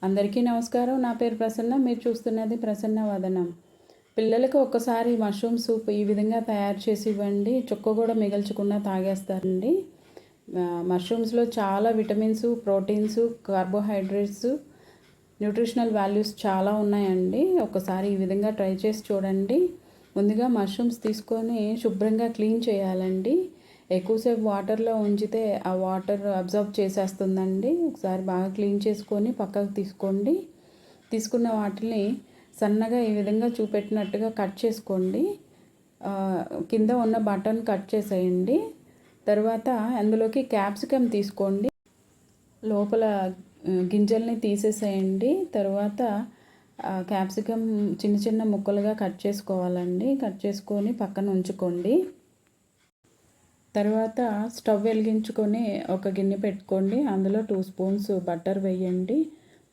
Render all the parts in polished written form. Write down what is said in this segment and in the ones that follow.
అందరికీ నమస్కారం. నా పేరు ప్రసన్న. మీరు చూస్తున్నది ప్రసన్న వదనం. పిల్లలకు ఒక్కసారి మష్రూమ్ సూప్ ఈ విధంగా తయారు చేసి ఇవ్వండి. చుక్క కూడా మిగల్చకుండా తాగేస్తారండి. మష్రూమ్స్లో చాలా vitamins, proteins, carbohydrates, nutritional values చాలా ఉన్నాయండి. ఒకసారి ఈ విధంగా ట్రై చేసి చూడండి. ముందుగా మష్రూమ్స్ తీసుకొని శుభ్రంగా క్లీన్ చేయాలండి. ఎక్కువసేపు వాటర్లో ఉంచితే ఆ వాటర్ అబ్జర్వ్ చేసేస్తుందండి. ఒకసారి బాగా క్లీన్ చేసుకొని పక్కకు తీసుకోండి. తీసుకున్న వాటిని సన్నగా ఈ విధంగా చూపెట్టినట్టుగా కట్ చేసుకోండి. కింద ఉన్న బటన్ కట్ చేసేయండి. తర్వాత అందులోకి క్యాప్సికమ్ తీసుకోండి. లోపల గింజల్ని తీసేసేయండి. తర్వాత క్యాప్సికమ్ చిన్న చిన్న ముక్కలుగా కట్ చేసుకోవాలండి. కట్ చేసుకొని పక్కన ఉంచుకోండి. తర్వాత స్టవ్ వెలిగించుకొని ఒక గిన్నె పెట్టుకోండి. అందులో 2 స్పూన్స్ బటర్ వేయండి.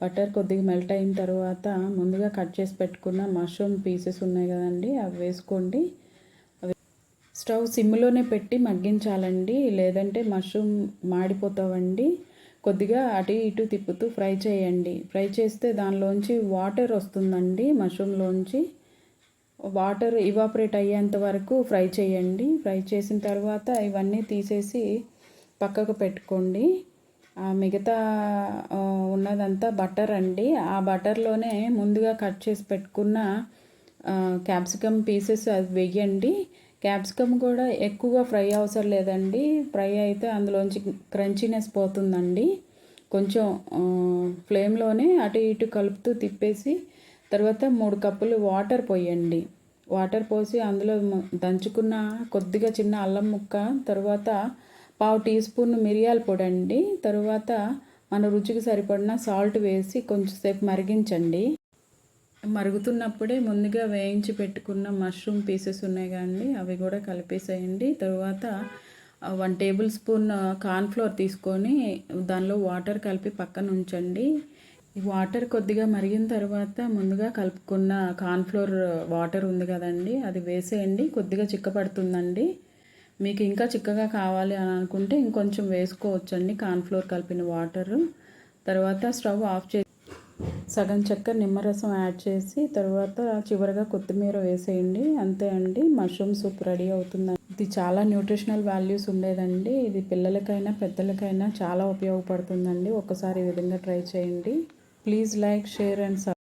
బటర్ కొద్దిగా మెల్ట్ అయిన తర్వాత ముందుగా కట్ చేసి పెట్టుకున్న మష్రూమ్ పీసెస్ ఉన్నాయి కదండి, అవి వేసుకోండి. స్టవ్ సిమ్లోనే పెట్టి మగ్గించాలండి, లేదంటే మష్రూమ్ మాడిపోతావండి. కొద్దిగా అటు ఇటు తిప్పుతూ ఫ్రై చేయండి. ఫ్రై చేస్తే దానిలోంచి వాటర్ వస్తుందండి. మష్రూమ్లోంచి వాటర్ ఇవాపరేట్ అయ్యేంత వరకు ఫ్రై చేయండి. ఫ్రై చేసిన తర్వాత ఇవన్నీ తీసేసి పక్కకు పెట్టుకోండి. మిగతా ఉన్నదంతా బటర్ అండి. ఆ బటర్లోనే ముందుగా కట్ చేసి పెట్టుకున్న క్యాప్సికమ్ పీసెస్ అది వేయండి. క్యాప్సికమ్ కూడా ఎక్కువగా ఫ్రై అవసరం లేదండి. ఫ్రై అయితే అందులోంచి క్రంచీనెస్ పోతుందండి. కొంచెం ఫ్లేమ్లోనే అటు ఇటు కలుపుతూ తిప్పేసి తర్వాత 3 కప్పులు వాటర్ పోయండి. వాటర్ పోసి అందులో దంచుకున్న కొద్దిగా చిన్న అల్లం ముక్క, తర్వాత 1/2 టీ స్పూన్ మిరియాల పొడి అండి. తర్వాత మన రుచికి సరిపడిన సాల్ట్ వేసి కొంచెంసేపు మరిగించండి. మరుగుతున్నప్పుడే ముందుగా వేయించి పెట్టుకున్న మష్రూమ్ పీసెస్ ఉన్నాయి కదండి, అవి కూడా కలిపేసేయండి. తర్వాత 1 టేబుల్ స్పూన్ కార్న్ఫ్లోర్ తీసుకొని దానిలో వాటర్ కలిపి పక్కన ఉంచండి. ఈ వాటర్ కొద్దిగా మరిగిన తర్వాత ముందుగా కలుపుకున్న కార్న్ఫ్లోర్ వాటర్ ఉంది కదండి, అది వేసేయండి. కొద్దిగా చిక్కపడుతుందండి. మీకు ఇంకా చిక్కగా కావాలి అని అనుకుంటే ఇంకొంచెం వేసుకోవచ్చండి కార్న్ఫ్లోర్ కలిపిన వాటరు. తర్వాత స్టవ్ ఆఫ్ చేసి సగం చెక్క నిమ్మరసం యాడ్ చేసి తర్వాత చివరిగా కొత్తిమీర వేసేయండి. అంతే అండి, మష్రూమ్ సూప్ రెడీ అవుతుందండి. ఇది చాలా న్యూట్రిషనల్ వాల్యూస్ ఉండేదండి. ఇది పిల్లలకైనా పెద్దలకైనా చాలా ఉపయోగపడుతుందండి. ఒకసారి ఈ విధంగా ట్రై చేయండి. Please like, share and subscribe.